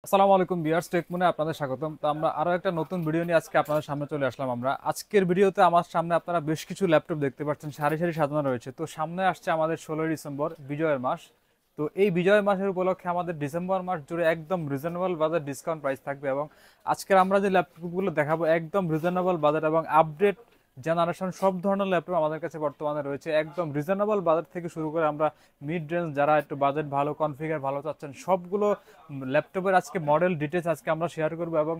আসসালামু আলাইকুম ভিউয়ার্স, টেকমনে আপনাদের স্বাগতম। তো আমরা আরো একটা নতুন ভিডিও নিয়ে আজকে আপনাদের সামনে চলে আসলাম। আমরা আজকের ভিডিওতে আমার সামনে আপনারা বেশ কিছু ল্যাপটপ দেখতে পাচ্ছেন, সারি সারি সাজানো রয়েছে। তো সামনে আসছে আমাদের 16ই ডিসেম্বর, বিজয়ের মাস। তো এই বিজয় মাসের উপলক্ষে আমাদের ডিসেম্বর মাস জুড়ে একদম রিজনেবল বাজার ডিসকাউন্ট প্রাইস থাকবে, এবং আজকের আমরা যে ল্যাপটপগুলো দেখাবো একদম রিজনেবল বাজার এবং আপডেট জেনারেশন সব ধরনের ল্যাপটপ আমাদের কাছে বর্তমানে রয়েছে। একদম রিজনেবল বাজার থেকে শুরু করে আমরা মিড রেঞ্জ, যারা একটু বাজেট ভালো, কনফিগার ভালো চাচ্ছেন, সবগুলো ল্যাপটপের আজকে মডেল ডিটেলস আজকে আমরা শেয়ার করবো, এবং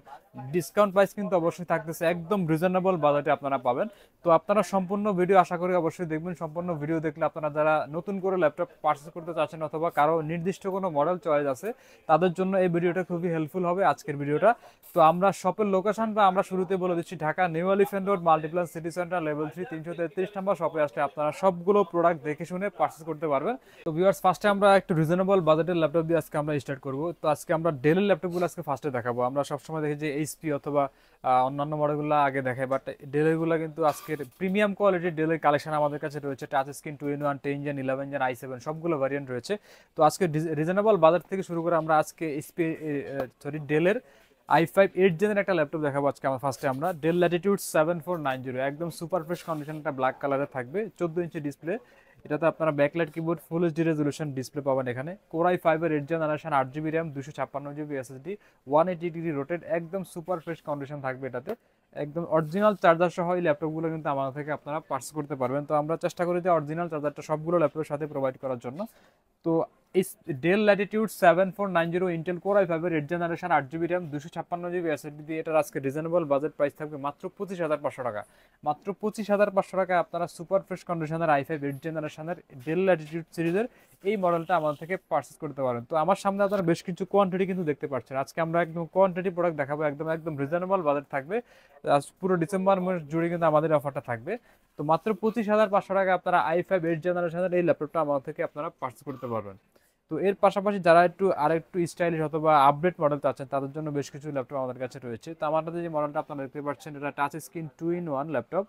ডিসকাউন্ট প্রাইস কিন্তু অবশ্যই থাকতেছে, একদম রিজনেবল বাজেটে আপনারা পাবেন। তো আপনারা সম্পূর্ণ ভিডিও আশা করি অবশ্যই দেখবেন। সম্পূর্ণ ভিডিও দেখলে আপনারা যারা নতুন করে ল্যাপটপ পারচেস করতে চাচ্ছেন অথবা কারো নির্দিষ্ট কোনো মডেল চয়েস আছে, তাদের জন্য এই ভিডিওটা খুবই হেল্পফুল হবে আজকের ভিডিওটা। তো আমরা শপের লোকেশনটা আমরা শুরুতে বলে দিচ্ছি, Dhaka new elephant road, Multiplan city centre, level 3, 333 নম্বর শপে আসলে আপনারা সবগুলো প্রোডাক্ট দেখে শুনে পারচেস করতে পারবেন। তো ভিউয়ার্স, ফার্স্টে আমরা একটু রিজনেবল বাজেটের ল্যাপটপ দিয়ে আজকে আমরা স্টার্ট করব। তো আজকে আমরা ডেলের ল্যাপটপগুলো আজকে ফার্স্টে দেখাবো। আমরা সবসময় দেখি যে এইচপি অথবা অন্যান্য মডেলগুলো আগে দেখাই, বাট ডেলেরগুলো কিন্তু আজকের প্রিমিয়াম কোয়ালিটির ডেলের কালেকশন আমাদের কাছে রয়েছে। Touch screen, 2-in-1, 10 gen, 11 gen, i7 সবগুলো ভ্যারিয়েন্ট রয়েছে। তো আজকে রিজনেবল বাজেট থেকে শুরু করে আমরা আজকে ডেলের i5 8 জেনের একটা ল্যাপটপ দেখাবো আজকে। আমার ফার্স্টে আমরা ডেল ল্যাটিটিউড 7490, একদম সুপার ফ্রেশ কন্ডিশনটা ব্ল্যাক কালারে থাকবে, 14 ইঞ্চি ডিসপ্লে। এটাতে আপনারা backlight keyboard, full HD resolution display পাবেন এখানে। কোরাই ফাইভের 8 generation, 8 GB RAM, 256 GB SSD, 180 degree rotate, একদম সুপার ফ্রেশ কন্ডিশন থাকবে এটাতে। একদম অরিজিনাল চার্জার সহ এই ল্যাপটপগুলো কিন্তু আমাদের থেকে আপনারা পার্চেস করতে পারবেন। তো আমরা চেষ্টা করি যে অরিজিনাল চার্জারটা সবগুলো ল্যাপটপের সাথে প্রোভাইড করার জন্য। তো এই del Latitude 7490 Intel core i5 8 generation, 8 GB RAM, 256 GB SSD দিয়ে এটার আজকে রিজনেবল বাজেট প্রাইস থাকবে মাত্র 25,500 টাকা। মাত্র 25,500 টাকায় আপনারা সুপার ফ্রেশ কন্ডিশনের i5 8 জেনারেশনের ডেল ল্যাটিটিউড সিরিজের এই মডেলটা আমাদের থেকে পারচেস করতে পারেন। তো আমার সামনে আপনারা বেশ কিছু কোয়ান্টিটি কিন্তু দেখতে পাচ্ছেন। আজকে আমরা একদম কোয়ান্টিটি প্রোডাক্ট দেখাবো, একদম একদম রিজনেবল বাজেট থাকবে। আজ পুরো ডিসেম্বর মাস জুড়ে কিন্তু আমাদের অফারটা থাকবে। তো মাত্র 25,500 টাকায় আপনারা i5 8 জেনারেশনের এই ল্যাপটপটা আমাদের থেকে আপনারা পারচেস করতে পারবেন। তো এর পাশাপাশি যারা আরেকটু স্টাইলিশ অথবা আপডেট মডেল চাচ্ছেন, তাদের জন্য বেশ কিছু ল্যাপটপ আমাদের কাছে রয়েছে। তো আমাদের যে মডেলটা আপনারা দেখতে পাচ্ছেন, এটা touch screen 2-in-1 laptop,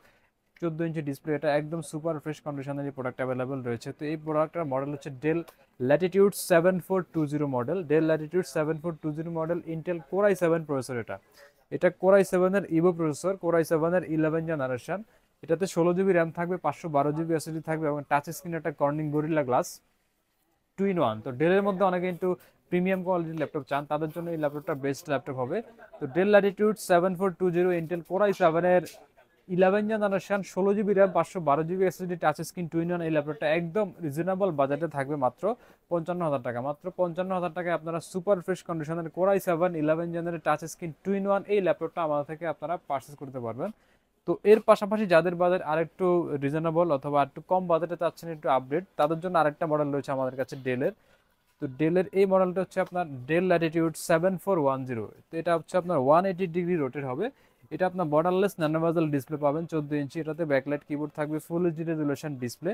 14 inch display, এটা একদম সুপার ফ্রেশ কন্ডিশনের এই প্রোডাক্ট অ্যাভেলেবল রয়েছে। তো এই প্রোডাক্টের মডেল হচ্ছে del Latitude 7420 model. Del Latitude 7420 model, Intel core i7 processor. এটা এটা কোর i7 এর ইভো প্রসেসর, কোর i7 এর 11 জেনারেশন। এটাতে 16 জিবি র্যাম থাকবে, 512 জিবি এসএসডি থাকবে, এবং টাচ স্ক্রিন একটা কর্নিং গরিলা গ্লাস 2-in-1। তো ডেলের মধ্যে অনেকে কিন্তু প্রিমিয়াম কোয়ালিটির ল্যাপটপ চান, তাদের জন্য এই ল্যাপটপটা বেস্ট ল্যাপটপ হবে। তো del Latitude 7420 Intel core i7 এর 11 generation, 16 GB RAM, 512 GB SSD, touch screen 2-in-1 এই ল্যাপটপটা একদম রিজনেবল বাজেটে থাকবে মাত্র 55,000 টাকা। মাত্র 55,000 টাকায় আপনারা সুপার ফ্রেশ কন্ডিশনের কোর i7 11 জেনের টাচ স্ক্রিন 2-in-1 এই ল্যাপটপটা আমাদের থেকে আপনারা পারচেস করতে পারবেন। তো এর পাশাপাশি যাদের বাজেট আরেকটু রিজনেবল অথবা একটু কম বাজেটে চাচ্ছেন একটু আপডেট, তাদের জন্য আরেকটা মডেল রয়েছে আমাদের কাছে ডেলের। তো ডেলের এই মডেলটা হচ্ছে আপনার ডেল ল্যাটিটিউড 7410। তো এটা হচ্ছে আপনার 180 ডিগ্রি রোটেট হবে। এটা আপনার বর্ডারলেস ন্যানোভাজেল ডিসপ্লে পাবেন, 14 ইঞ্চি। এটাতে ব্যাকলাইট কিবোর্ড থাকবে, ফুল HD resolution display.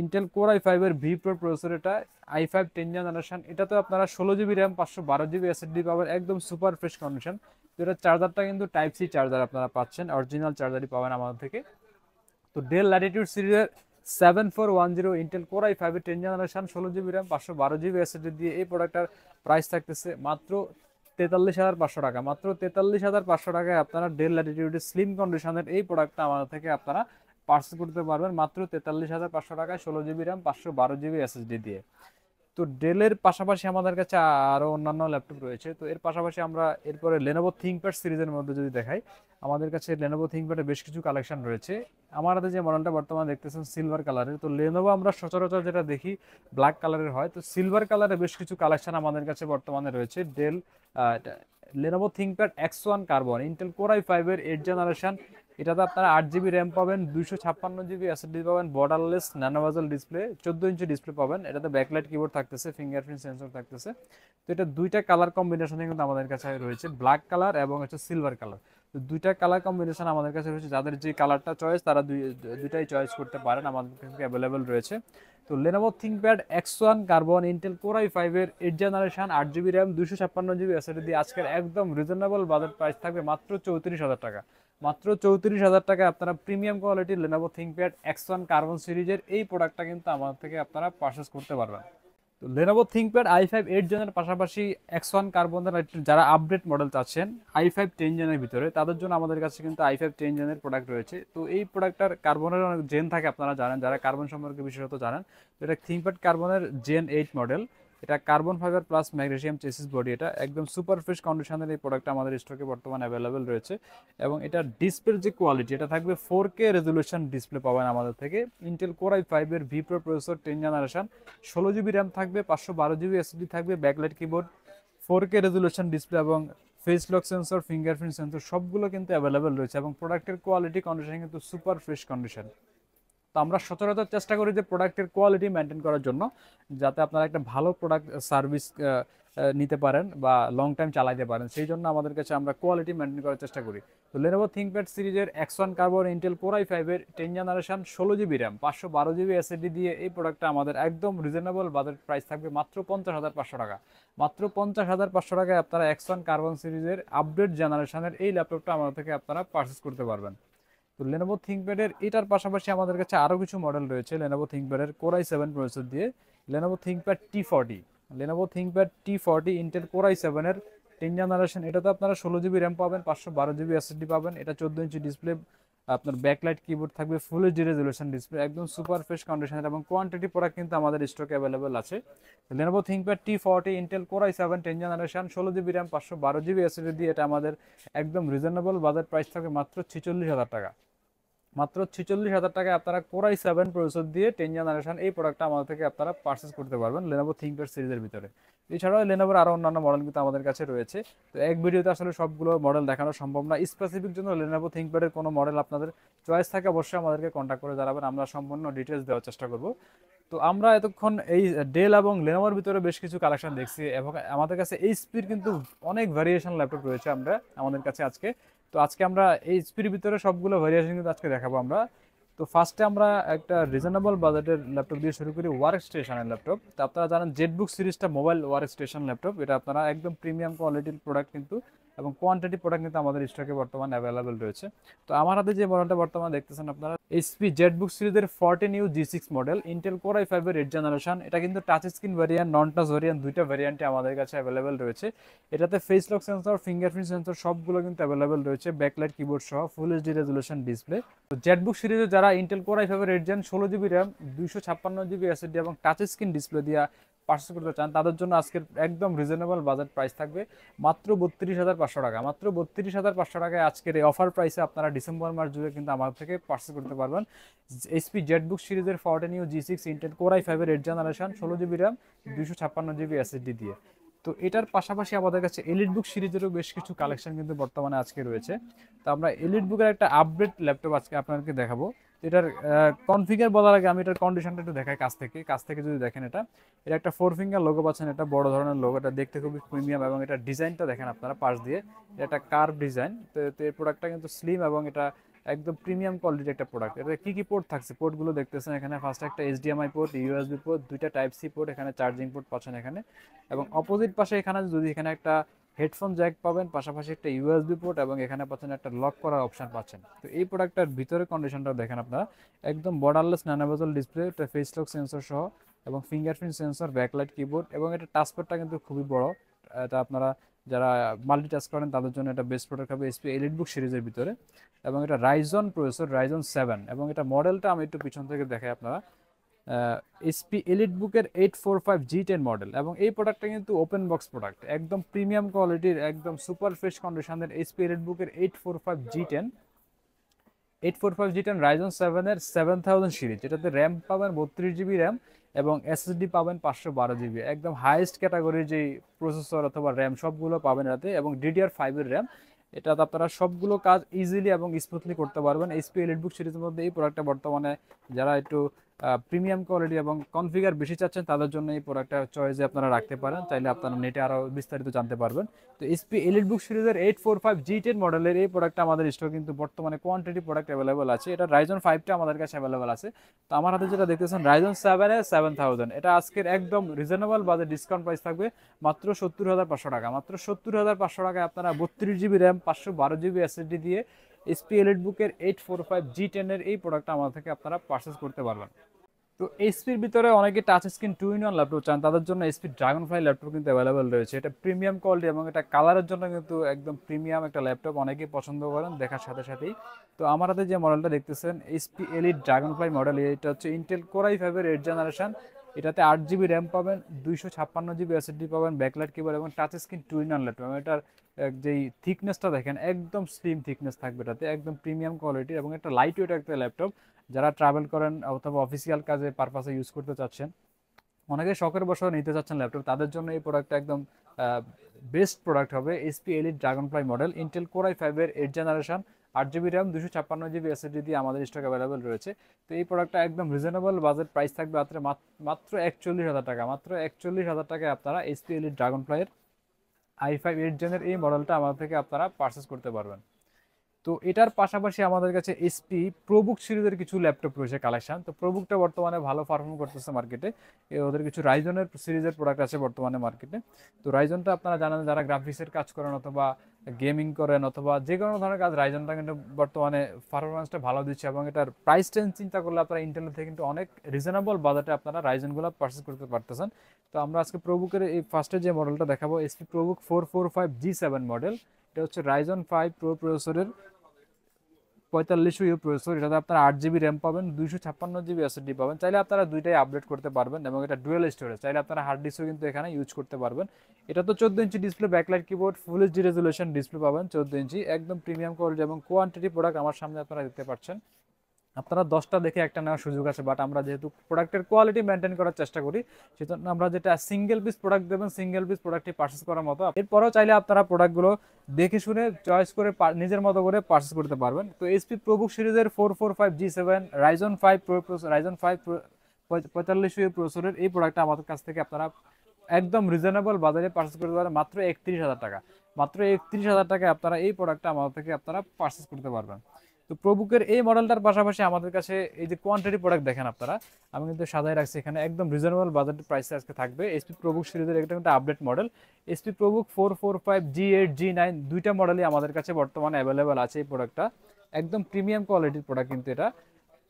Intel core i5 এর ভি প্রো প্রসেসর, এটা i5 10 জেনারেশন। এটাতে আপনারা 16 জিবি র্যাম, 512 জিবি এসএসডি পাবেন, একদম সুপার ফ্রেশ কন্ডিশন। তো এটা চার্জারটা কিন্তু টাইপ সি চার্জার আপনারা পাচ্ছেন, অরিজিনাল চার্জারই পাবেন আমাদের থেকে। তো ডেল ল্যাটিটিউড সিরিজের 7410 Intel core i5 10 generation, 16 GB RAM, 512 GB SSD দিয়ে এই প্রোডাক্টটার প্রাইস থাকতেছে মাত্র 43,500 টাকা। মাত্র 43,500 টাকায় আপনারা ডেল ল্যাটিটিউডের স্লিম কন্ডিশনের এই প্রোডাক্টটা আমাদের থেকে আপনারা পার্সেল করতে পারবেন মাত্র 43,500 টাকায়, 16 জিবি র্যাম, 512 জিবি এসএসডি দিয়ে। তো ডেলের পাশাপাশি আমাদের কাছে আরো অন্যান্য ল্যাপটপ রয়েছে। তো এর পাশাপাশি আমরা এরপরে লেনোভো থিংকপ্যাড সিরিজের মধ্যে যদি দেখাই, আমাদের কাছে লেনোভো থিংকপ্যাডের বেশ কিছু কালেকশন রয়েছে। আমার হাতে যে মডেলটা বর্তমানে দেখতেছেন সিলভার কালারের। তো লেনোভো আমরা সচরাচর যেটা দেখি ব্ল্যাক কালারের হয়, তো সিলভার কালারের বেশ কিছু কালেকশন আমাদের কাছে বর্তমানে রয়েছে। Dell Lenovo ThinkPad X1 carbon, Intel core i5 এর 8 জেনারেশন। এটাতে আপনারা 8 জিবি র্যাম পাবেন, 256 জিবি এসএসডি পাবেন, বর্ডারলেস ন্যানোভাজেল ডিসপ্লে, 14 ইঞ্চি ডিসপ্লে পাবেন। এটাতে ব্যাকলাইট কিবোর্ড থাকতেছে, ফিঙ্গারপ্রিন্ট সেন্সর থাকতেছে। তো এটা দুইটা কালার কম্বিনেশনে কিন্তু আমাদের কাছে রয়েছে, ব্ল্যাক কালার এবং হচ্ছে সিলভার কালার। তো দুইটা কালার কম্বিনেশন আমাদের কাছে রয়েছে। যাদের যে কালারটা চয়েস তারা দুইটাই চয়েস করতে পারেন, আমাদের কাছে অ্যাভেলেবেল রয়েছে। তো Lenovo ThinkPad X1 carbon, Intel core i5 এর 8 generation, 8 GB RAM, 256 GB SSD দিয়ে আজকের একদম রিজনেবল বাজেট প্রাইস থাকবে মাত্র 34,000 টাকা। মাত্র 34,000 টাকায় আপনারা প্রিমিয়াম কোয়ালিটির লেনোভো থিংকপ্যাড X1 কার্বন সিরিজের এই প্রোডাক্টটা কিন্তু আমাদের থেকে আপনারা পারচেস করতে পারবেন। তো Lenovo ThinkPad i5 8 জেনের পাশাপাশি X1 কার্বনের যারা আপডেট মডেল চাচ্ছেন i5 10 জেনের ভিতরে, তাদের জন্য আমাদের কাছে কিন্তু i5 10 জেনের প্রোডাক্ট রয়েছে। তো এই প্রোডাক্টটার কার্বনের অনেক জেন থাকে, আপনারা জানেন, যারা কার্বন সম্পর্কে বিশেষত জানেন। তো এটা ThinkPad কার্বনের জেন 8 মডেল। এটা carbon fibre plus magnesium chassis body. এটা একদম সুপার ফ্রেশ কন্ডিশনের এই প্রোডাক্টটা আমাদের স্টকে বর্তমানে অ্যাভেলেবেল রয়েছে। এবং এটা ডিসপ্লের যে কোয়ালিটি, এটা থাকবে 4K রেজলিউশন ডিসপ্লে পাবেন আমাদের থেকে। ইন্টেল কোর i5 এর V pro processor 10 generation, 16 GB RAM থাকবে, 512 GB এসএসডি থাকবে, backlight keyboard, 4K resolution display এবং face lock sensor, fingerprint sensor সবগুলো কিন্তু অ্যাভেলেবেল রয়েছে। এবং প্রোডাক্টের কোয়ালিটি কন্ডিশন কিন্তু সুপার ফ্রেশ কন্ডিশন। তো আমরা সচরাচর চেষ্টা করি যে প্রোডাক্টের কোয়ালিটি মেনটেন করার জন্য, যাতে আপনারা একটা ভালো প্রোডাক্ট সার্ভিস নিতে পারেন বা লং টাইম চালাইতে পারেন। সেই জন্য আমাদের কাছে আমরা কোয়ালিটি মেনটেন করার চেষ্টা করি। তো Lenovo ThinkPad সিরিজের X1 carbon Intel core i5 এর 10 generation, 16 GB RAM, 512 GB SSD দিয়ে এই প্রোডাক্টটা আমাদের একদম রিজনেবল বাজেট প্রাইস থাকবে মাত্র 50,500 টাকা। মাত্র 50,500 টাকায় আপনারা X1 কার্বন সিরিজের আপডেট জেনারেশনের এই ল্যাপটপটা আমাদের থেকে আপনারা পারচেস করতে পারবেন। তো Lenovo ThinkPad এর এটার পাশাপাশি আমাদের কাছে আরও কিছু মডেল রয়েছে Lenovo ThinkPad এর Core i7 প্রসেসর দিয়ে। Lenovo ThinkPad T40, Lenovo ThinkPad T40 Intel Core i7 এর 10 জেনারেশন। এটাতে আপনারা 16 GB র্যাম পাবেন, 512 GB এসএসডি পাবেন। এটা 14 ইঞ্চি ডিসপ্লে, আপনার ব্যাকলাইট কিবোর্ড থাকবে, ফুল এইচডি রেজলিউশন ডিসপ্লে, একদম সুপার ফ্রেশ কন্ডিশনের এবং কোয়ান্টিটি প্রোডাক্ট কিন্তু আমাদের স্টকে অ্যাভেলেবেল আছে। Lenovo ThinkPad T40 Intel Core i7 10 generation, 16 GB RAM, 512 GB SSD দিয়ে এটা আমাদের একদম রিজনেবল বাজেট প্রাইস থাকবে মাত্র 46,000 টাকা। মাত্র 46,000 টাকায় আপনারা Core i7 প্রসেসর দিয়ে 10 জেনারেশন এই প্রোডাক্টটা আমাদের থেকে আপনারা পারচেস করতে পারবেন Lenovo ThinkPad সিরিজের ভিতরে। এছাড়াও Lenovoর আরও অন্যান্য মডেল কিন্তু আমাদের কাছে রয়েছে। তো এক ভিডিওতে আসলে সবগুলো মডেল দেখানো সম্ভব না। স্পেসিফিক জন্য Lenovo ThinkPad এর কোনো মডেল আপনাদের চয়েস থাকে, অবশ্যই আমাদেরকে কন্ট্যাক্ট করে জানাবেন, আমরা সম্পূর্ণ ডিটেলস দেওয়ার চেষ্টা করব। তো আমরা এতক্ষণ এই ডেল এবং লেনোভোর ভিতরে বেশ কিছু কালেকশন দেখছি এবং আমাদের কাছে এইচপির কিন্তু অনেক ভ্যারিয়েশন ল্যাপটপ রয়েছে আমাদের কাছে আজকে। তো আজকে আমরা এইচপির ভিতরে সবগুলো ভ্যারিয়েশন কিন্তু আজকে দেখাবো আমরা। তো ফার্স্টে আমরা একটা রিজনেবল বাজেটের ল্যাপটপ দিয়ে শুরু করি, ওয়ার্ক স্টেশনের ল্যাপটপ। তো আপনারা জানেন জেটবুক সিরিজটা মোবাইল ওয়ার্ক স্টেশন ল্যাপটপ, এটা আপনারা একদম প্রিমিয়াম কোয়ালিটির প্রোডাক্ট কিন্তু এবং কোয়ান্টিটি প্রোডাক্ট কিন্তু আমাদের স্টকে বর্তমানে অ্যাভেলেবেল রয়েছে। তো আমার হাতে যে মডেলটা বর্তমানে দেখতেছেন আপনারা, এইচপি জেটবুক সিরিজের 14U G6 model, Intel core i5 এর 8 জেনারেশন। এটা কিন্তু touch screen variant, non touch variant, দুইটা ভ্যারিয়েন্টে আমাদের কাছে অ্যাভেলেবেল রয়েছে। এটাতে face lock sensor, fingerprint sensor সবগুলো কিন্তু অ্যাভেলেবেল রয়েছে, ব্যাকলাইট কিবোর্ড সহ ফুল এইচডি রেজলিউশন ডিসপ্লে। তো জেটবুক সিরিজে যারা ইন্টেল কোর i5 এর 8 gen, 16 GB RAM, 256 GB SSD এবং টাচ স্ক্রিন ডিসপ্লে দিয়ে পারচেস করতে চান, তাদের জন্য আজকের একদম রিজনেবল বাজেট প্রাইস থাকবে মাত্র 32,500 টাকা। মাত্র 32,500 টাকায় আজকের এই অফার প্রাইসে আপনারা ডিসেম্বর মাস জুড়ে কিন্তু আমার থেকে পারচেস করতে পারবেন এইচপি জেটবুক সিরিজের 14U G6 Intel core i5 এর 8 generation, 16 GB RAM, 256 GB SSD দিয়ে। তো এটার পাশাপাশি আমাদের কাছে এলিট বুক সিরিজেরও বেশ কিছু কালেকশন কিন্তু বর্তমানে আজকে রয়েছে। তো আমরা এলিট বুকের একটা আপডেট ল্যাপটপ আজকে আপনাদেরকে দেখাবো। এটার কনফিগার বলার আগে আমি এটার কন্ডিশনটা একটু দেখাই কাছ থেকে যদি দেখেন, এটা একটা 4 ফিঙ্গার লোগো পাচ্ছেন, এটা বড় ধরনের লোগো, এটা দেখতে খুবই প্রিমিয়াম এবং এটা ডিজাইনটা দেখেন আপনারা পাশ দিয়ে, এটা কার্ভ ডিজাইন। তো এই প্রোডাক্টটা কিন্তু স্লিম এবং এটা একদম প্রিমিয়াম কোয়ালিটির একটা প্রোডাক্ট। এটা কি কি পোর্ট থাকছে, পোর্টগুলো দেখতেছেন এখানে। ফার্স্ট একটা HDMI পোর্ট, ইউএসবি পোর্ট, দুইটা টাইপ সি পোর্ট, এখানে চার্জিং পোর্ট পাচ্ছেন এখানে। এবং অপোজিট পাশে এখানে এখানে একটা হেডফোন জ্যাক পাবেন, পাশাপাশি একটা ইউএসবি পোর্ট এবং এখানে পাচ্ছেন একটা লক করার অপশন পাচ্ছেন। তো এই প্রোডাক্টটার ভিতরে কন্ডিশনটাও দেখেন আপনারা, একদম বর্ডারলেস ন্যানোভেজেল ডিসপ্লে, এটা ফেস লক সেন্সর সহ এবং ফিঙ্গারপ্রিন্ট সেন্সর, ব্যাকলাইট কিবোর্ড এবং এটা টাচপ্যাডটা কিন্তু খুবই বড়। এটা আপনারা যারা মাল্টিটাস্ক করেন তাদের জন্য এটা বেস্ট প্রোডাক্ট হবে এইচপি এলিট বুক সিরিজের ভিতরে। এবং এটা রাইজন প্রসেসর, রাইজন 7 এবং এটা মডেলটা আমি একটু পিছন থেকে দেখাই আপনারা, এইচপি এলিট বুকের 845G10 মডেল। এবং এই প্রোডাক্টটা কিন্তু ওপেন বক্স প্রোডাক্ট, একদম প্রিমিয়াম কোয়ালিটির, একদম সুপার ফ্রেশ কন্ডিশনের এইচপি এলিট বুকের 845G10 রাইজন 7 এর 7000 সিরিজ। এটাতে র্যাম পাবেন 32 GB র্যাম এবং এসএসডি পাবেন 512 GB, একদম হাইয়েস্ট ক্যাটাগরির যে প্রসেসর অথবা র্যাম সবগুলো পাবেন এটাতে। এবং DDR5 এর র্যাম, এটাতে আপনারা সবগুলো কাজ ইজিলি এবং স্মুথলি করতে পারবেন। এইচপি এলিট বুক সিরিজের মধ্যে এই প্রোডাক্টটা বর্তমানে যারা একটু প্রিমিয়াম কোয়ালিটি এবং কনফিগার বেশি চাচ্ছেন তাদের জন্য এই প্রোডাক্টটা চয়েসে আপনারা রাখতে পারেন, চাইলে আপনারা নেটে আরও বিস্তারিত জানতে পারবেন। তো এইচপি এলিট বুক সিরিজের 845G10 মডেলের এই প্রোডাক্টটা আমাদের স্টক কিন্তু বর্তমানে কোয়ান্টিটি প্রোডাক্ট অ্যাভেলেবল আছে। এটা রাইজন 5টা আমাদের কাছে অ্যাভেলেবল আছে। তো আমার হাতে যেটা দেখতেছেন রাইজন 7 এর 7000, এটা আজকের একদম রিজনেবল বাজেট ডিসকাউন্ট প্রাইস থাকবে মাত্র 70,500 টাকা। মাত্র 70,500 টাকায় আপনারা 32 GB র্যাম, 512 GB এসএসডি দিয়ে এইচপি এলিট বুকের 845G10 এর এই প্রোডাক্টটা আমাদের থেকে আপনারা পারচেস করতে পারবেন। তো এইচপির ভিতরে অনেকে টাচ স্ক্রিন 2-in-1 ল্যাপটপ চান, তাদের জন্য এইচপি ড্রাগনফ্লাই ল্যাপটপ কিন্তু অ্যাভেলেবেল রয়েছে। এটা প্রিমিয়াম কোয়ালিটি এবং এটা কালারের জন্য কিন্তু একদম প্রিমিয়াম একটা ল্যাপটপ, অনেকেই পছন্দ করেন দেখার সাথে সাথেই। তো আমার হাতে যে মডেলটা দেখতেছেন এইচপি এলিট ড্রাগনফ্লাই মডেল, এটা হচ্ছে ইন্টেল কোর i5 এর 8th জেনারেশন। এটাতে 8 GB র্যাম পাবেন, 256 GB এসএসডি পাবেন, ব্যাকলাইট কিবোর্ড এবং টাচ স্ক্রিন 2-in-1 ল্যাপটপ। এটার যেই থিকনেসটা দেখেন একদম স্লিম থিকনেস থাকবে, এটাতে একদম প্রিমিয়াম কোয়ালিটি এবং একটা লাইট ওয়েট একটা ল্যাপটপ। যারা ট্রাভেল করেন অথবা অফিসিয়াল কাজে পারপাসে ইউজ করতে চাচ্ছেন, অনেকে শখের বশে নিতে চাচ্ছেন ল্যাপটপ, তাদের জন্য এই প্রোডাক্টটা একদম বেস্ট প্রোডাক্ট হবে। HP elite Dragonfly model, Intel core i5 এর 8th generation, 8 GB RAM, 256 GB SSD দিয়ে আমাদের স্টক অ্যাভেলেবল রয়েছে। তো এই প্রোডাক্টটা একদম রিজনেবল বাজেট প্রাইস থাকবে মাত্র 41,000 টাকা। মাত্র 41,000 টাকায় আপনারা এইচপি এলিট ড্রাগনফ্লাই এর i5 8th জেনের এই মডেলটা আমাদের থেকে আপনারা পারচেস করতে পারবেন। তো এটার পাশাপাশি আমাদের কাছে এইচপি প্রোবুক সিরিজের কিছু ল্যাপটপ রয়েছে কালেকশন। তো প্রোবুকটা বর্তমানে ভালো পারফর্ম করতেছে মার্কেটে। ওদের কিছু রাইজনের সিরিজের প্রোডাক্ট আছে বর্তমানে মার্কেটে। তো রাইজনটা আপনারা জানেন, যারা গ্রাফিক্সের কাজ করেন অথবা গেমিং করেন অথবা যে কোনো ধরনের কাজ, রাইজনটা কিন্তু বর্তমানে পারফরমেন্সটা ভালো দিচ্ছে এবং এটার প্রাইস রেঞ্জ চিন্তা করলে আপনারা ইন্টেলের থেকে কিন্তু অনেক রিজনেবল বাজেটে আপনারা রাইজনগুলো পারচেস করতে পারতেছেন। তো আমরা আজকে প্রোবুকের এই ফার্স্টে যে মডেলটা দেখাবো, এইচপি প্রোবুক 445G7 মডেল। এটা হচ্ছে রাইজন 5 প্রো প্রসেসরের 4500 প্রসেসর। এটাতে আপনারা 8 GB র্যাম পাবেন, 256 GB এসএসডি পাবেন। চাইলে আপনারা দুইটাই আপডেট করতে পারবেন এবং এটা ডুয়েল স্টোরেজ, চাইলে আপনারা হার্ড ডিস্কও কিন্তু এখানে ইউজ করতে পারবেন। এটা তো 14 inch display, backlight keyboard, full HD resolution display পাবেন 14 ইঞ্চি, একদম প্রিমিয়াম কোয়ালিটি এবং কোয়ান্টিটি প্রোডাক্ট আমার সামনে আপনারা দেখতে পাচ্ছেন। আপনারা 10টা দেখে একটা নেওয়ার সুযোগ আছে, বাট আমরা যেহেতু প্রোডাক্টের কোয়ালিটি মেনটেন করার চেষ্টা করি, সেজন্য আমরা যেটা সিঙ্গেল পিস প্রোডাক্ট দেবেন, সিঙ্গেল পিস প্রোডাক্টটি পারচেস করার মতো। এরপরেও চাইলে আপনারা প্রোডাক্টগুলো দেখে শুনে চয়েস করে নিজের মতো করে পারচেস করতে পারবেন। তো এইচপি প্রোবুক সিরিজের 445G7 রাইজন 5 প্রো রাইজন 5 4500 প্রসেসরের এই প্রোডাক্টটা আমাদের কাছ থেকে আপনারা একদম রিজনেবল বাজারে পারচেস করতে পারবেন মাত্র 31,000 টাকা। মাত্র 31,000 টাকায় আপনারা এই প্রোডাক্টটা আমাদের থেকে আপনারা পারচেস করতে পারবেন। তো প্রোবুকের এই মডেলটার পাশাপাশি আমাদের কাছে এই যে কোয়ান্টিটি প্রোডাক্ট দেখেন আপনারা, আমি কিন্তু সাজায় রাখছি এখানে, একদম রিজনেবল বাজেট প্রাইসে আজকে থাকবে। এইচপি প্রোবুক সিরিজের একটা কিন্তু update model HP ProBook 445G8 G9 দুইটা মডেলই আমাদের কাছে বর্তমানে অ্যাভেলেবেল আছে। এই প্রোডাক্টটা একদম প্রিমিয়াম কোয়ালিটির প্রোডাক্ট কিন্তু এটা।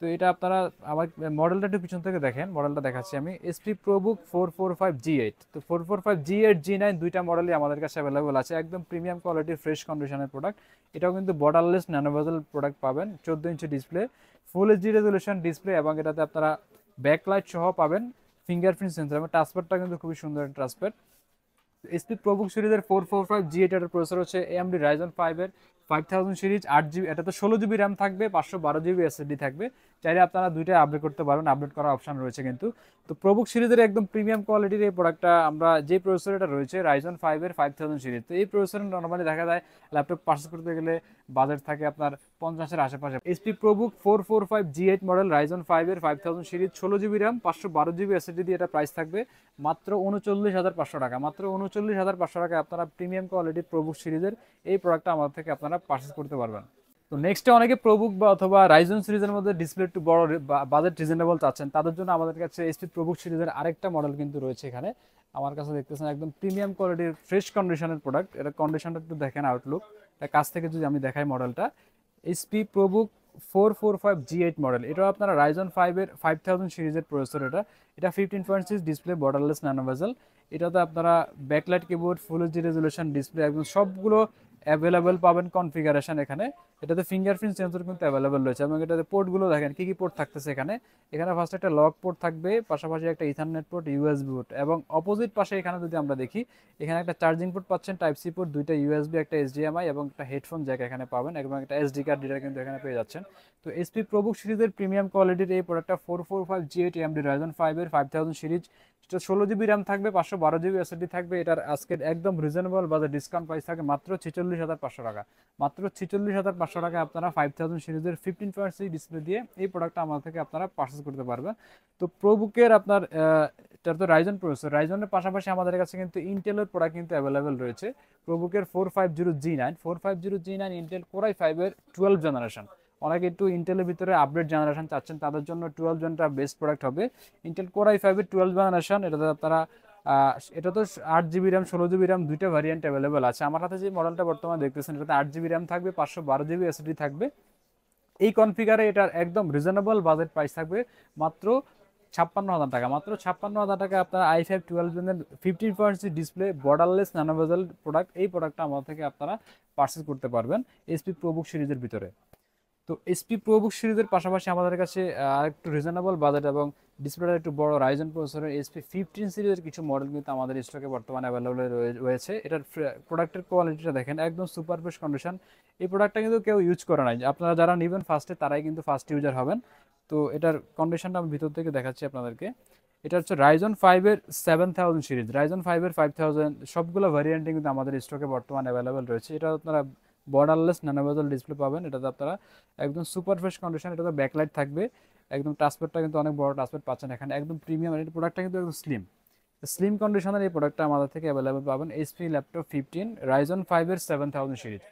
তো এটা আপনারা আমার মডেলটা একটু পিছন থেকে দেখেন, মডেলটা দেখাচ্ছি আমি, এইচপি প্রোবুক 445G8। তো 445G8 G9 দুইটা মডেলই আমাদের কাছে অ্যাভেলেবল আছে, একদম প্রিমিয়াম কোয়ালিটির ফ্রেশ কন্ডিশনের প্রোডাক্ট। এটাও কিন্তু বর্ডারলেস ন্যানোভেজেল প্রোডাক্ট পাবেন, 14 inch display, full HD resolution display এবং এটাতে আপনারা ব্যাকলাইট সহ পাবেন, ফিঙ্গারপ্রিন্ট সেন্সর এবং টাচপ্যাডটা কিন্তু খুবই সুন্দর টাচপ্যাড। এইচপি প্রোবুক সিরিজের 445G8 এর প্রসেসর হচ্ছে AMD Ryzen 5 এর 5000 সিরিজ, 8 GB, এটা তো 16 GB র্যাম থাকবে, 512 GB এসএসডি থাকবে। চাইলে আপনারা দুইটাই আপডেট করতে পারবেন, আপডেট করার অপশন রয়েছে কিন্তু। তো প্রোবুক সিরিজের একদম প্রিমিয়াম কোয়ালিটির এই প্রোডাক্টটা আমরা যে প্রসেসর এটা রয়েছে Ryzen 5 এর 5000 সিরিজ। তো এই প্রসেসর নরমালি দেখা যায় ল্যাপটপ পারচেজ করতে গেলে বাজেট থাকে আপনার 50-এর আশেপাশে। HP ProBook 445G8 model Ryzen 5 এর 5000 series, 16 GB RAM, 512 GB SSD দিয়ে এটা প্রাইস থাকবে মাত্র 39,500 টাকা। মাত্র 39,500 টাকায় আপনারা প্রিমিয়াম কোয়ালিটির প্রোবুক সিরিজের এই প্রোডাক্টটা আমাদের থেকে আপনারা পারচেজ করতে পারবেন। তো নেক্সটে অনেকে প্রোবুক বা অথবা রাইজন সিরিজের মধ্যে ডিসপ্লে একটু বড় বাজেট রিজনেবল চাচ্ছেন, তাদের জন্য আমাদের কাছে এইচপি প্রোবুক সিরিজের আরেকটা মডেল কিন্তু রয়েছে এখানে আমার কাছে দেখতেছেন, একদম প্রিমিয়াম কোয়ালিটির ফ্রেশ কন্ডিশনের প্রোডাক্ট। এটা কন্ডিশনটা একটু দেখেন, আউটলুক এটা কাছ থেকে যদি আমি দেখাই মডেলটা, এইচপি প্রোবুক 445G8 মডেল। এটাও আপনারা রাইজন 5 এর 5000 সিরিজের প্রসেসর। এটা 15.6 ডিসপ্লে, বর্ডারলেস ন্যানোভেজেল। এটাতে আপনারা backlight keyboard, full HD resolution display একদম সবগুলো অ্যাভেলেবেল পাবেন কনফিগারেশন এখানে। এটাতে ফিঙ্গারপ্রিন্ট সেন্সর কিন্তু অ্যাভেলেবেল রয়েছে এবং এটাতে পোর্টগুলো দেখেন কি কি পোর্ট থাকতেছে এখানে। এখানে ফার্স্ট একটা লক পোর্ট থাকবে, পাশাপাশি একটা ইথারনেট পোর্ট, ইউএসবি পোর্ট এবং অপোজিট পাশে এখানে যদি আমরা দেখি, এখানে একটা চার্জিং পোর্ট পাচ্ছেন, টাইপ সি পোর্ট, দুইটা ইউএসবি, একটা এইচডিএমআই এবং একটা হেডফোন জ্যাক এখানে পাবেন এবং একটা এসডি কার্ড রিডার কিন্তু এখানে পেয়ে যাচ্ছেন। তো এইচপি প্রোবুক সিরিজের প্রিমিয়াম কোয়ালিটির এই প্রোডাক্টটা 445G8 AMD Ryzen 5 এর 5000 সিরিজ, এটা 16 GB র্যাম থাকবে, 512 GB এসএসডি থাকবে। এটার আজকের একদম রিজনেবল বাজার ডিসকাউন্ট প্রাইস থাকে মাত্র 46,500 টাকা। মাত্র 46,500 টাকায় আপনারা 5000 সিরিজের 15.6 ডিসপ্লে দিয়ে এই প্রোডাক্টটা আমার থেকে আপনারা পারচেজ করতে পারবেন। তো প্রোবুকের আপনার এটার তো রাইজন প্রসেসর, রাইজনের পাশাপাশি আমাদের কাছে কিন্তু ইন্টেলের প্রোডাক্ট কিন্তু অ্যাভেলেবেল রয়েছে। প্রোবুকের 450G9 ইন্টেল কোর i5 এর 12 জেনারেশন। অনেকে একটু ইন্টেলের ভিতরে আপডেট জেনারেশন চাচ্ছেন, তাদের জন্য 12 জেনটা বেস্ট প্রোডাক্ট হবে। ইন্টেল কোর i5 এর 12 জেনারেশন, এটাতে আপনারা এটা তো 8 GB র্যাম, 16 GB র্যাম দুইটা ভ্যারিয়েন্ট অ্যাভেলেবেল আছে। আমার হাতে যে মডেলটা বর্তমানে দেখতেছেন, এটাতে 8 GB র্যাম থাকবে, 512 GB এসএসডি থাকবে। এই কনফিগারে এটার একদম রিজনেবল বাজেট প্রাইস থাকবে মাত্র 56,000 টাকা, মাত্র 56,000 টাকা আপনারা i5 12 জেনের 15.6 ডিসপ্লে বর্ডারলেস ন্যানো বেজেল প্রোডাক্ট, এই প্রোডাক্টটা আমাদের থেকে আপনারা পারচেজ করতে পারবেন এসপি প্রোবুক সিরিজের ভিতরে। তো এসপি প্রোবুক সিরিজের পাশাপাশি আমাদের কাছে একটু রিজনেবল বাজেট এবং ডিসপ্লেটা একটু বড় রাইজেন প্রসেসরের এসপি 15 সিরিজের কিছু মডেল কিন্তু আমাদের স্টকে বর্তমানে অ্যাভেলেবল রয়েছে। এটার প্রোডাক্টের কোয়ালিটিটা দেখেন, একদম সুপার ফ্রেশ কন্ডিশন। এই প্রোডাক্টটা কিন্তু কেউ ইউজ করে নাই, আপনারা যারা নেবেন ফার্স্টে তারাই কিন্তু ফার্স্ট ইউজার হবেন। তো এটার কন্ডিশনটা আমি ভিতর থেকে দেখাচ্ছি আপনাদেরকে। এটা হচ্ছে রাইজন 5-এর 7000 সিরিজ, রাইজন 5-এর 5000 সবগুলো ভ্যারিয়েন্টে কিন্তু আমাদের স্টকে বর্তমানে অ্যাভেলেবল রয়েছে। এটা আপনারা বর্ডারলেস ন্যানো বেজেল ডিসপ্লে পাবেন, এটাতে আপনারা একদম সুপার ফ্রেশ কন্ডিশন, এটাতে ব্যাকলাইট থাকবে, একদম টাচপ্যাডটা কিন্তু অনেক বড় টাচপ্যাড পাচ্ছেন এখানে, একদম প্রিমিয়াম। এই প্রোডাক্টটা কিন্তু একদম স্লিম স্লিম কন্ডিশনের এই প্রোডাক্টটা আমাদের থেকে অ্যাভেলেবল পাবেন এইচপি ল্যাপটপ 15 রাইজন 5-এর 7000 সিরিজ।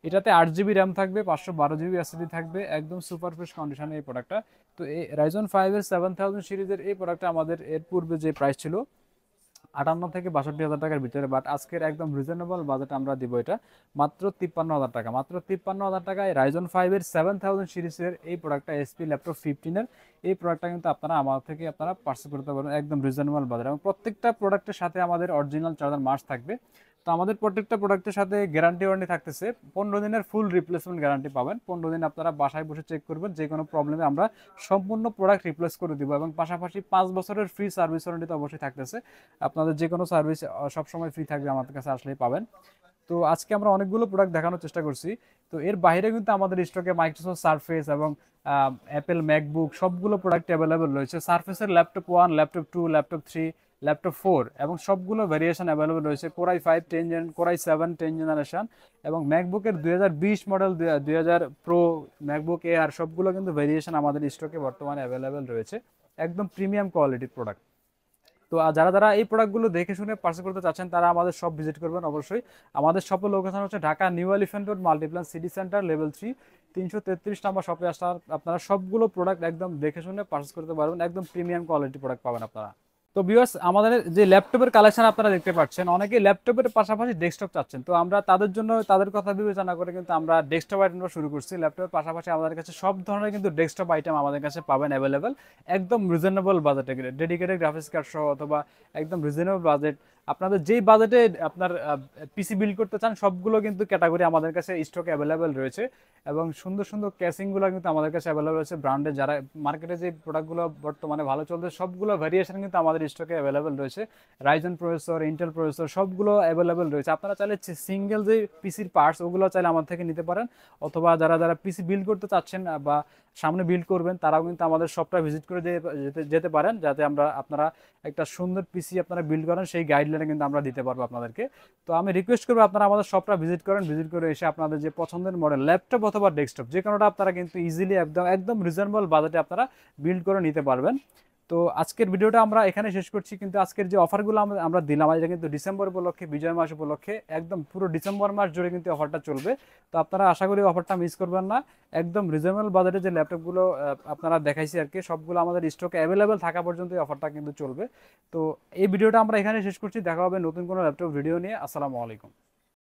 এটাতে 8GB র্যাম থাকবে, 512GB এসএসডি থাকবে, একদম সুপার ফ্রেশ কন্ডিশনের এই প্রোডাক্টটা। তো এই রাইজন 5-এর 7000 সিরিজের এই প্রোডাক্টটা আমাদের এর পূর্বে যে প্রাইস ছিল 58 থেকে 62,000 টাকার ভিতরে, বাট আজকের একদম রিজনেবল বাজেট আমরা দিব এটা মাত্র 53,000 টাকা। মাত্র 53,000 টাকায় রাইজন 5-এর 7000 সিরিজের এই প্রোডাক্টটা এসপি ল্যাপটপ 15-এর এই প্রোডাক্টটা কিন্তু আপনারা আমার থেকে আপনারা পার্সেল করতে পারবেন একদম রিজনেবল বাজারে। এবং প্রত্যেকটা প্রোডাক্টের সাথে আমাদের অরিজিনাল চার্জার মাস্ট থাকবে। তো আমাদের প্রত্যেকটা প্রোডাক্টের সাথে গ্যারান্টি ওয়ারেন্টি থাকতেছে, 15 দিনের ফুল রিপ্লেসমেন্ট গ্যারান্টি পাবেন। 15 দিন আপনারা বাসায় বসে চেক করবেন, যে কোনো প্রবলেমে আমরা সম্পূর্ণ প্রোডাক্ট রিপ্লেস করে দিব। এবং পাশাপাশি 5 বছরের ফ্রি সার্ভিস ওয়ারেন্টি তো অবশ্যই থাকতেছে, আপনাদের যে কোনো সার্ভিস সবসময় ফ্রি থাকবে, আমাদের কাছে আসলেই পাবেন। তো আজকে আমরা অনেকগুলো প্রোডাক্ট দেখানোর চেষ্টা করছি। তো এর বাইরে কিন্তু আমাদের স্টকে মাইক্রোসফট সারফেস এবং অ্যাপেল ম্যাকবুক সবগুলো প্রোডাক্ট অ্যাভেলেবল রয়েছে। সারফেসের ল্যাপটপ 1, ল্যাপটপ 2, ল্যাপটপ 3, ল্যাপটপ 4 এবং সবগুলো ভেরিয়েশন অ্যাভেলেবল রয়েছে। কোরাই 5 10 জেন, কোরাই 7 10 জেনারেশন এবং ম্যাকবুকের 2020 মডেল, 2000 প্রো, ম্যাকবুক এয়ার সবগুলো কিন্তু ভেরিয়েশন আমাদের স্টকে বর্তমানে অ্যাভেলেবল রয়েছে, একদম প্রিমিয়াম কোয়ালিটির প্রোডাক্ট। তো যারা যারা এই প্রোডাক্টগুলো দেখে শুনে পার্চেস করতে চাচ্ছেন তারা আমাদের শপ ভিজিট করবেন অবশ্যই। আমাদের শপের লোকেশন হচ্ছে Dhaka new elephant road, Multiplan city centre, level 3, 333 number শপে আসার আপনারা সবগুলো প্রোডাক্ট একদম দেখে শুনে পার্চেস করতে পারবেন, একদম প্রিমিয়াম কোয়ালিটি প্রোডাক্ট পাবেন আপনারা। তো ভিউয়ার্স, আমাদের যে ল্যাপটপের কালেকশন আপনারা দেখতে পাচ্ছেন, অনেকে ল্যাপটপের পাশাপাশি ডেস্কটপ চাচ্ছেন। তো আমরা তাদের জন্য তাদের কথা বিবেচনা করে কিন্তু আমরা ডেস্কটপ আইটেমটা শুরু করছি। ল্যাপটপের পাশাপাশি আমাদের কাছে সব ধরনের কিন্তু ডেস্কটপ আইটেম আমাদের কাছে পাবেন অ্যাভেলেবেল, একদম রিজনেবল বাজেটে, ডেডিকেটেড গ্রাফিক্স কার্ড সহ অথবা একদম রিজনেবল বাজেট। আপনাদের যেই বাজেটে আপনার পিসি বিল্ড করতে চান সবগুলো কিন্তু ক্যাটাগরি আমাদের কাছে স্টকে অ্যাভেলেবেল রয়েছে। এবং সুন্দর সুন্দর ক্যাসিংগুলো কিন্তু আমাদের কাছে অ্যাভেলেবল রয়েছে। ব্র্যান্ডের যারা মার্কেটে যে প্রোডাক্টগুলো বর্তমানে ভালো চলছে সবগুলো ভ্যারিয়েশন কিন্তু আমাদের স্টকে অ্যাভেলেবল রয়েছে। রাইজন প্রসেসর, ইন্টেল প্রসেসর সবগুলো অ্যাভেলেবল রয়েছে। আপনারা চাইলে সিঙ্গেল যে পিসির পার্টস ওগুলো চাইলে আমার থেকে নিতে পারেন, অথবা যারা যারা পিসি বিল্ড করতে চাচ্ছেন বা সামনে বিল্ড করবেন তারাও কিন্তু আমাদের শপটা ভিজিট করে যেতে পারেন, যাতে আপনারা একটা সুন্দর পিসি আপনারা বিল্ড করেন সেই গাইডলাইনে কিন্তু আমরা দিতে পারবো আপনাদেরকে। তো আমি রিকোয়েস্ট করবো আপনারা আমাদের শপটা ভিজিট করেন, ভিজিট করে এসে আপনাদের যে পছন্দের মডেল ল্যাপটপ অথবা ডেস্কটপ যে কোনোটা আপনারা কিন্তু ইজিলি একদম একদম রিজনেবল বাজেটে আপনারা বিল্ড করে নিতে পারবেন। তো আজকের ভিডিওটা আমরা এখানে শেষ করছি, কিন্তু আজকের যে অফারগুলো আমরা দিলাম এটা কিন্তু ডিসেম্বর উপলক্ষে, বিজয় মাস উপলক্ষে, একদম পুরো ডিসেম্বর মাস জুড়ে কিন্তু অফারটা চলবে। তো আপনারা আশা করি অফারটা মিস করবেন না। একদম রিজনেবল বাজেটে যে ল্যাপটপগুলো আপনারা দেখাইছি আর কি, সবগুলো আমাদের স্টকে অ্যাভেলেবেল থাকা পর্যন্ত এই অফারটা কিন্তু চলবে। তো এই ভিডিওটা আমরা এখানে শেষ করছি, দেখা হবে নতুন কোনো ল্যাপটপ ভিডিও নিয়ে। আসসালামু আলাইকুম।